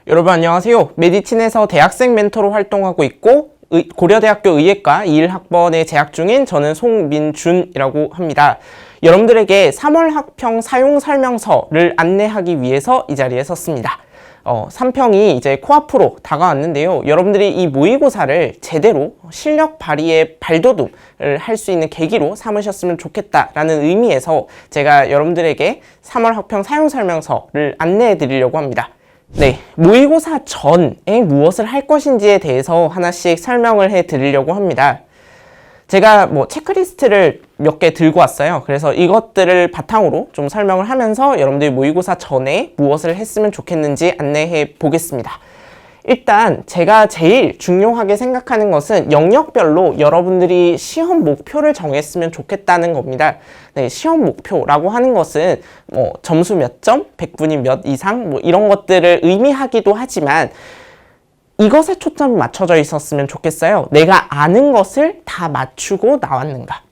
여러분 안녕하세요. 메디틴에서 대학생 멘토로 활동하고 있고 고려대학교 의예과 21학번에 재학 중인 저는 송민준이라고 합니다. 여러분들에게 3월 학평 사용 설명서를 안내하기 위해서 이 자리에 섰습니다. 3평이 이제 코앞으로 다가왔는데요. 여러분들이 이 모의고사를 제대로 실력 발휘의 발돋움을 할 수 있는 계기로 삼으셨으면 좋겠다라는 의미에서 제가 여러분들에게 3월 학평 사용 설명서를 안내해 드리려고 합니다. 네, 모의고사 전에 무엇을 할 것인지에 대해서 하나씩 설명을 해 드리려고 합니다. 제가 체크리스트를 몇 개 들고 왔어요. 그래서 이것들을 바탕으로 좀 설명을 하면서 여러분들이 모의고사 전에 무엇을 했으면 좋겠는지 안내해 보겠습니다. 일단 제가 제일 중요하게 생각하는 것은 영역별로 여러분들이 시험 목표를 정했으면 좋겠다는 겁니다. 네, 시험 목표라고 하는 것은 점수 몇 점, 100분이 몇 이상 이런 것들을 의미하기도 하지만 이것에 초점이 맞춰져 있었으면 좋겠어요. 내가 아는 것을 다 맞추고 나왔는가.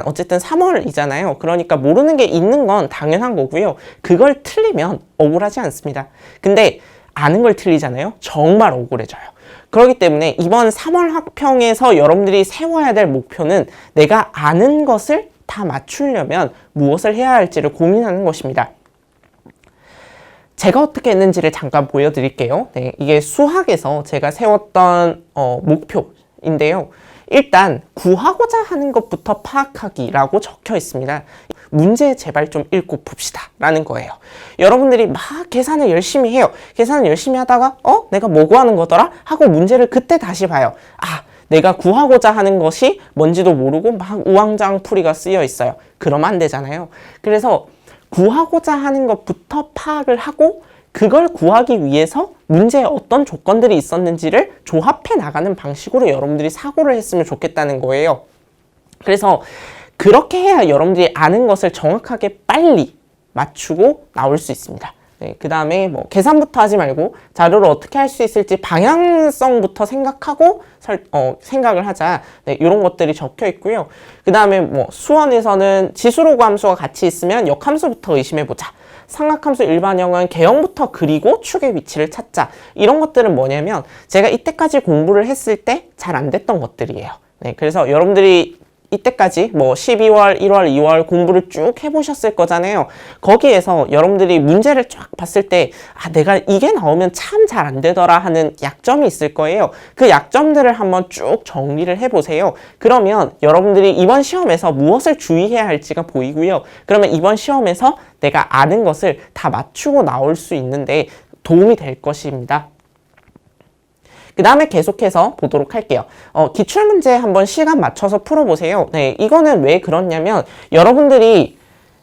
어쨌든 3월이잖아요. 그러니까 모르는 게 있는 건 당연한 거고요. 그걸 틀리면 억울하지 않습니다. 근데 아는 걸 틀리잖아요. 정말 억울해져요. 그렇기 때문에 이번 3월 학평에서 여러분들이 세워야 될 목표는 내가 아는 것을 다 맞추려면 무엇을 해야 할지를 고민하는 것입니다. 제가 어떻게 했는지를 잠깐 보여드릴게요. 네, 이게 수학에서 제가 세웠던 목표인데요. 일단 구하고자 하는 것부터 파악하기라고 적혀 있습니다. 문제 제발 좀 읽고 봅시다 라는 거예요. 여러분들이 막 계산을 열심히 해요. 계산을 열심히 하다가 내가 뭐 구하는 거더라? 하고 문제를 그때 다시 봐요. 내가 구하고자 하는 것이 뭔지도 모르고 막 우왕좌왕풀이가 쓰여 있어요. 그러면 안 되잖아요. 그래서 구하고자 하는 것부터 파악을 하고 그걸 구하기 위해서 문제에 어떤 조건들이 있었는지를 조합해 나가는 방식으로 여러분들이 사고를 했으면 좋겠다는 거예요. 그래서 그렇게 해야 여러분들이 아는 것을 정확하게 빨리 맞추고 나올 수 있습니다. 네, 그 다음에 계산부터 하지 말고 자료를 어떻게 할 수 있을지 방향성부터 생각하고 생각을 하자. 네, 이런 것들이 적혀 있고요. 그 다음에 수원에서는 지수로그 함수가 같이 있으면 역함수부터 의심해보자. 삼각함수 일반형은 개형부터 그리고 축의 위치를 찾자. 이런 것들은 뭐냐면 제가 이때까지 공부를 했을 때 잘 안 됐던 것들이에요. 네, 그래서 여러분들이 이때까지 12월, 1월, 2월 공부를 쭉 해보셨을 거잖아요. 거기에서 여러분들이 문제를 쫙 봤을 때 내가 이게 나오면 참 잘 안 되더라 하는 약점이 있을 거예요. 그 약점들을 한번 쭉 정리를 해보세요. 그러면 여러분들이 이번 시험에서 무엇을 주의해야 할지가 보이고요. 그러면 이번 시험에서 내가 아는 것을 다 맞추고 나올 수 있는데 도움이 될 것입니다. 그 다음에 계속해서 보도록 할게요. 기출문제 한번 시간 맞춰서 풀어보세요. 네, 이거는 왜 그렇냐면 여러분들이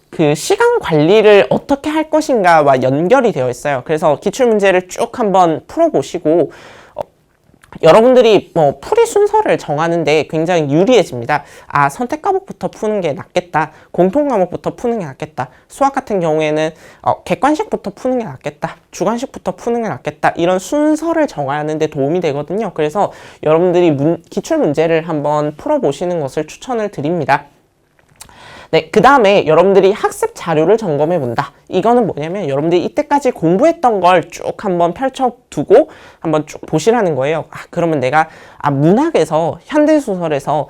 그 시간 관리를 어떻게 할 것인가와 연결이 되어 있어요. 그래서 기출문제를 쭉 한번 풀어보시고 여러분들이 풀이 순서를 정하는데 굉장히 유리해집니다. 선택 과목부터 푸는 게 낫겠다. 공통 과목부터 푸는 게 낫겠다. 수학 같은 경우에는 객관식부터 푸는 게 낫겠다. 주관식부터 푸는 게 낫겠다. 이런 순서를 정하는 데 도움이 되거든요. 그래서 여러분들이 기출 문제를 한번 풀어보시는 것을 추천을 드립니다. 네, 그 다음에 여러분들이 학습 자료를 점검해 본다. 이거는 뭐냐면 여러분들이 이때까지 공부했던 걸 쭉 한번 펼쳐두고 한번 쭉 보시라는 거예요. 그러면 내가 문학에서 현대소설에서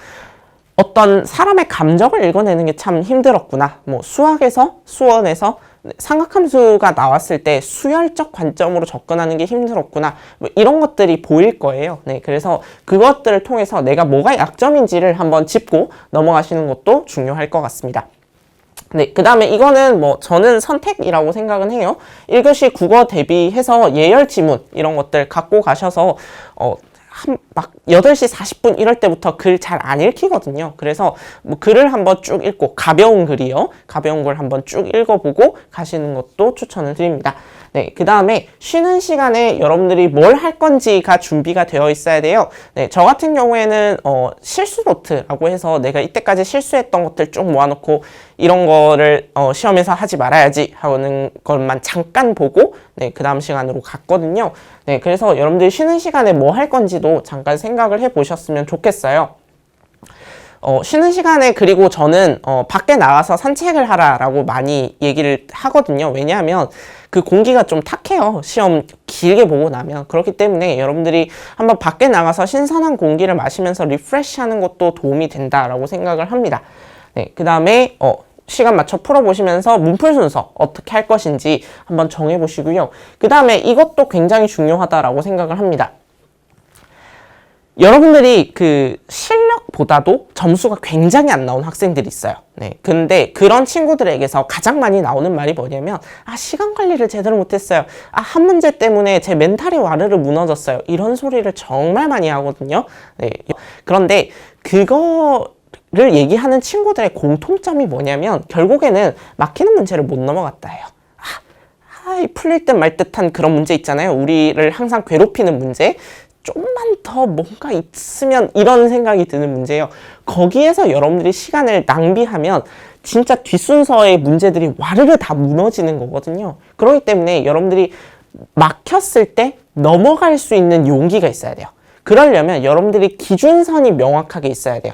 어떤 사람의 감정을 읽어내는 게 참 힘들었구나. 수학에서 수원에서 삼각함수가 나왔을 때 수열적 관점으로 접근하는 게 힘들었구나. 이런 것들이 보일 거예요. 네, 그래서 그것들을 통해서 내가 뭐가 약점인지를 한번 짚고 넘어가시는 것도 중요할 것 같습니다. 네, 그 다음에 이거는 저는 선택이라고 생각은 해요. 1교시 국어 대비해서 예열 지문 이런 것들 갖고 가셔서 막 8시 40분 이럴 때부터 글 잘 안 읽히거든요. 그래서 글을 한번 쭉 읽고 가벼운 글이요. 가벼운 글 한번 쭉 읽어보고 가시는 것도 추천을 드립니다. 네, 그 다음에 쉬는 시간에 여러분들이 뭘 할 건지가 준비가 되어 있어야 돼요. 네, 저 같은 경우에는 실수 노트라고 해서 내가 이때까지 실수했던 것들 쭉 모아놓고 이런 거를 시험에서 하지 말아야지 하는 것만 잠깐 보고 그 다음 시간으로 갔거든요. 네, 그래서 여러분들이 쉬는 시간에 뭐 할 건지도 잠깐 생각을 해보셨으면 좋겠어요. 쉬는 시간에 그리고 저는 밖에 나가서 산책을 하라라고 많이 얘기를 하거든요. 왜냐하면 그 공기가 좀 탁해요. 시험 길게 보고 나면. 그렇기 때문에 여러분들이 한번 밖에 나가서 신선한 공기를 마시면서 리프레시하는 것도 도움이 된다라고 생각을 합니다. 네, 그 다음에 시간 맞춰 풀어보시면서 문풀 순서 어떻게 할 것인지 한번 정해보시고요. 그 다음에 이것도 굉장히 중요하다라고 생각을 합니다. 여러분들이 그 실력보다도 점수가 굉장히 안 나온 학생들이 있어요. 네. 근데 그런 친구들에게서 가장 많이 나오는 말이 뭐냐면, 시간 관리를 제대로 못했어요. 한 문제 때문에 제 멘탈이 와르르 무너졌어요. 이런 소리를 정말 많이 하거든요. 네. 그런데 그거를 얘기하는 친구들의 공통점이 뭐냐면, 결국에는 막히는 문제를 못 넘어갔다 해요. 풀릴 듯 말 듯한 그런 문제 있잖아요. 우리를 항상 괴롭히는 문제. 좀만 더 뭔가 있으면 이런 생각이 드는 문제예요. 거기에서 여러분들이 시간을 낭비하면 진짜 뒷순서의 문제들이 와르르 다 무너지는 거거든요. 그렇기 때문에 여러분들이 막혔을 때 넘어갈 수 있는 용기가 있어야 돼요. 그러려면 여러분들이 기준선이 명확하게 있어야 돼요.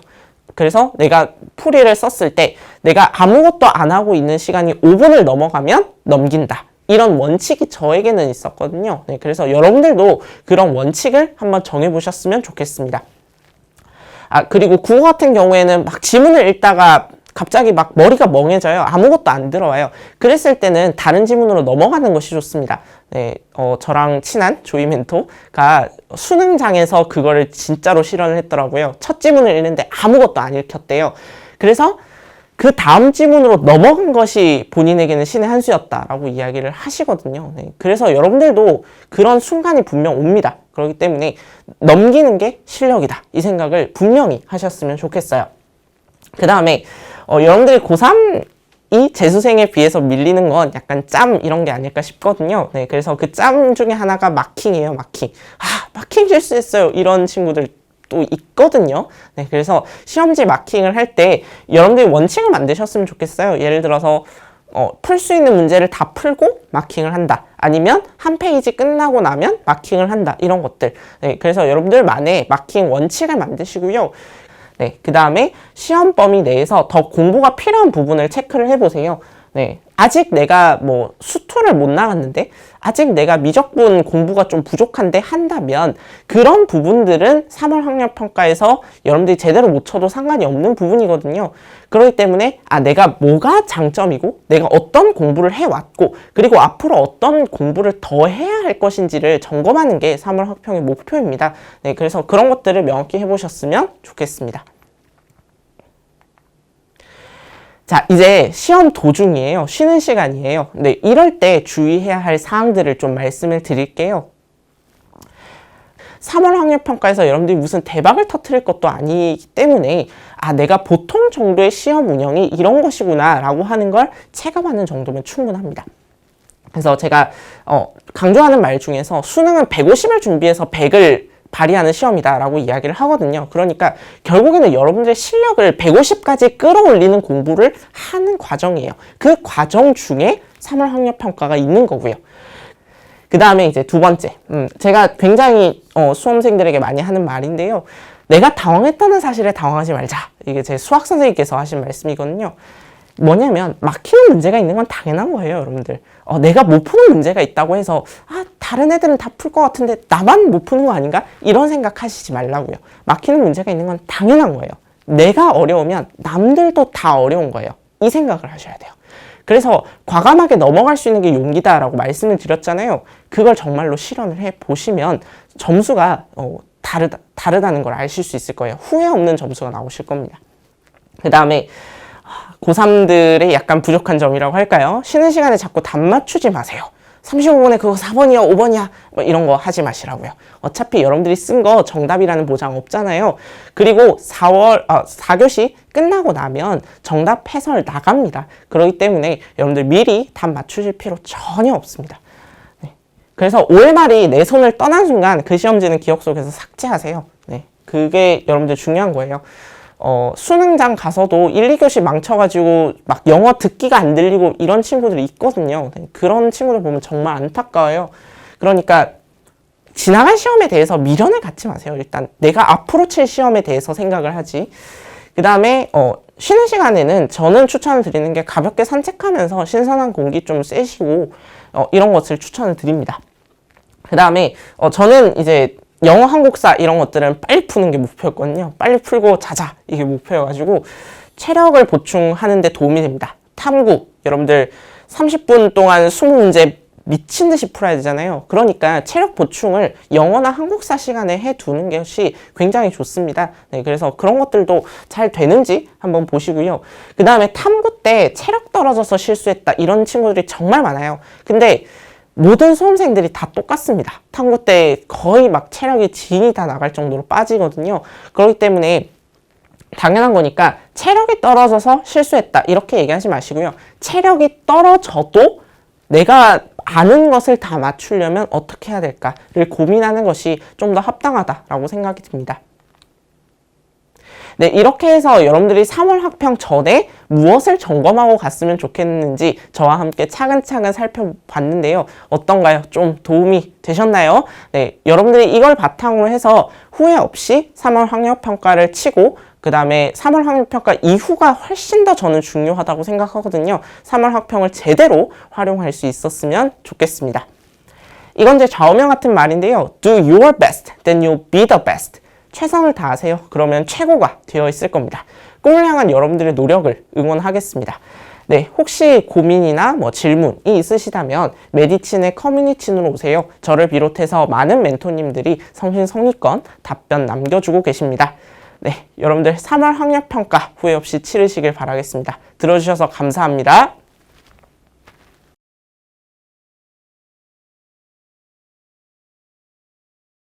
그래서 내가 풀이를 썼을 때 내가 아무것도 안 하고 있는 시간이 5분을 넘어가면 넘긴다. 이런 원칙이 저에게는 있었거든요. 네, 그래서 여러분들도 그런 원칙을 한번 정해보셨으면 좋겠습니다. 그리고 국어 같은 경우에는 막 지문을 읽다가 갑자기 막 머리가 멍해져요. 아무것도 안 들어와요. 그랬을 때는 다른 지문으로 넘어가는 것이 좋습니다. 네, 저랑 친한 조이 멘토가 수능장에서 그거를 진짜로 실현을 했더라고요. 첫 지문을 읽는데 아무것도 안 읽혔대요. 그래서 그 다음 지문으로 넘어간 것이 본인에게는 신의 한 수였다라고 이야기를 하시거든요. 네. 그래서 여러분들도 그런 순간이 분명 옵니다. 그렇기 때문에 넘기는 게 실력이다. 이 생각을 분명히 하셨으면 좋겠어요. 그 다음에 여러분들이 고3이 재수생에 비해서 밀리는 건 약간 짬 이런 게 아닐까 싶거든요. 네. 그래서 그 짬 중에 하나가 마킹이에요. 마킹. 마킹 실수했어요. 이런 친구들 또 있거든요. 네, 그래서 시험지 마킹을 할 때 여러분들이 원칙을 만드셨으면 좋겠어요. 예를 들어서 풀 수 있는 문제를 다 풀고 마킹을 한다. 아니면 한 페이지 끝나고 나면 마킹을 한다. 이런 것들. 네, 그래서 여러분들만의 마킹 원칙을 만드시고요. 네, 그 다음에 시험 범위 내에서 더 공부가 필요한 부분을 체크를 해보세요. 네, 아직 내가 수투를 못 나갔는데 아직 내가 미적분 공부가 좀 부족한데 한다면 그런 부분들은 3월 학력평가에서 여러분들이 제대로 못 쳐도 상관이 없는 부분이거든요. 그렇기 때문에 내가 뭐가 장점이고 내가 어떤 공부를 해왔고 그리고 앞으로 어떤 공부를 더 해야 할 것인지를 점검하는 게 3월 학평의 목표입니다. 네, 그래서 그런 것들을 명확히 해보셨으면 좋겠습니다. 자, 이제 시험 도중이에요. 쉬는 시간이에요. 네, 이럴 때 주의해야 할 사항들을 좀 말씀을 드릴게요. 3월 학력평가에서 여러분들이 무슨 대박을 터뜨릴 것도 아니기 때문에 내가 보통 정도의 시험 운영이 이런 것이구나 라고 하는 걸 체감하는 정도면 충분합니다. 그래서 제가 강조하는 말 중에서 수능은 150을 준비해서 100을 발휘하는 시험이다라고 이야기를 하거든요. 그러니까 결국에는 여러분들의 실력을 150까지 끌어올리는 공부를 하는 과정이에요. 그 과정 중에 3월 학력평가가 있는 거고요. 그 다음에 이제 두 번째, 제가 굉장히 수험생들에게 많이 하는 말인데요. 내가 당황했다는 사실에 당황하지 말자. 이게 제 수학 선생님께서 하신 말씀이거든요. 뭐냐면 막히는 문제가 있는 건 당연한 거예요, 여러분들. 내가 못 푸는 문제가 있다고 해서 다른 애들은 다 풀 것 같은데 나만 못 푸는 거 아닌가? 이런 생각 하시지 말라고요. 막히는 문제가 있는 건 당연한 거예요. 내가 어려우면 남들도 다 어려운 거예요. 이 생각을 하셔야 돼요. 그래서 과감하게 넘어갈 수 있는 게 용기다라고 말씀을 드렸잖아요. 그걸 정말로 실현을 해보시면 점수가 다르다는 걸 아실 수 있을 거예요. 후회 없는 점수가 나오실 겁니다. 그 다음에 고3들의 약간 부족한 점이라고 할까요? 쉬는 시간에 자꾸 답 맞추지 마세요. 35번에 그거 4번이야, 5번이야 이런 거 하지 마시라고요. 어차피 여러분들이 쓴 거 정답이라는 보장 없잖아요. 그리고 4교시 끝나고 나면 정답 해설 나갑니다. 그렇기 때문에 여러분들 미리 답 맞추실 필요 전혀 없습니다. 네. 그래서 5월 말이 내 손을 떠난 순간 그 시험지는 기억 속에서 삭제하세요. 네. 그게 여러분들 중요한 거예요. 수능장 가서도 1, 2교시 망쳐가지고 막 영어 듣기가 안 들리고 이런 친구들이 있거든요. 네, 그런 친구들 보면 정말 안타까워요. 그러니까 지나갈 시험에 대해서 미련을 갖지 마세요. 일단 내가 앞으로 칠 시험에 대해서 생각을 하지. 그 다음에 쉬는 시간에는 저는 추천을 드리는 게 가볍게 산책하면서 신선한 공기 좀 쐬시고 이런 것을 추천을 드립니다. 그 다음에 저는 이제 영어, 한국사 이런 것들은 빨리 푸는 게 목표였거든요. 빨리 풀고 자자 이게 목표여가지고 체력을 보충하는 데 도움이 됩니다. 탐구 여러분들 30분 동안 20문제 미친 듯이 풀어야 되잖아요. 그러니까 체력 보충을 영어나 한국사 시간에 해두는 것이 굉장히 좋습니다. 네, 그래서 그런 것들도 잘 되는지 한번 보시고요. 그 다음에 탐구 때 체력 떨어져서 실수했다 이런 친구들이 정말 많아요. 근데 모든 수험생들이 다 똑같습니다. 탐구 때 거의 막 체력이 진이 다 나갈 정도로 빠지거든요. 그렇기 때문에 당연한 거니까 체력이 떨어져서 실수했다 이렇게 얘기하지 마시고요. 체력이 떨어져도 내가 아는 것을 다 맞추려면 어떻게 해야 될까를 고민하는 것이 좀 더 합당하다라고 생각이 듭니다. 네, 이렇게 해서 여러분들이 3월 학평 전에 무엇을 점검하고 갔으면 좋겠는지 저와 함께 차근차근 살펴봤는데요. 어떤가요? 좀 도움이 되셨나요? 네, 여러분들이 이걸 바탕으로 해서 후회 없이 3월 학력평가를 치고 그 다음에 3월 학력평가 이후가 훨씬 더 저는 중요하다고 생각하거든요. 3월 학평을 제대로 활용할 수 있었으면 좋겠습니다. 이건 제 좌우명 같은 말인데요. Do your best, then you'll be the best. 최선을 다하세요. 그러면 최고가 되어 있을 겁니다. 꿈을 향한 여러분들의 노력을 응원하겠습니다. 네, 혹시 고민이나 질문이 있으시다면 메디친의 커뮤니티로 오세요. 저를 비롯해서 많은 멘토님들이 성심성의껏 답변 남겨주고 계십니다. 네, 여러분들 3월 학력평가 후회 없이 치르시길 바라겠습니다. 들어주셔서 감사합니다.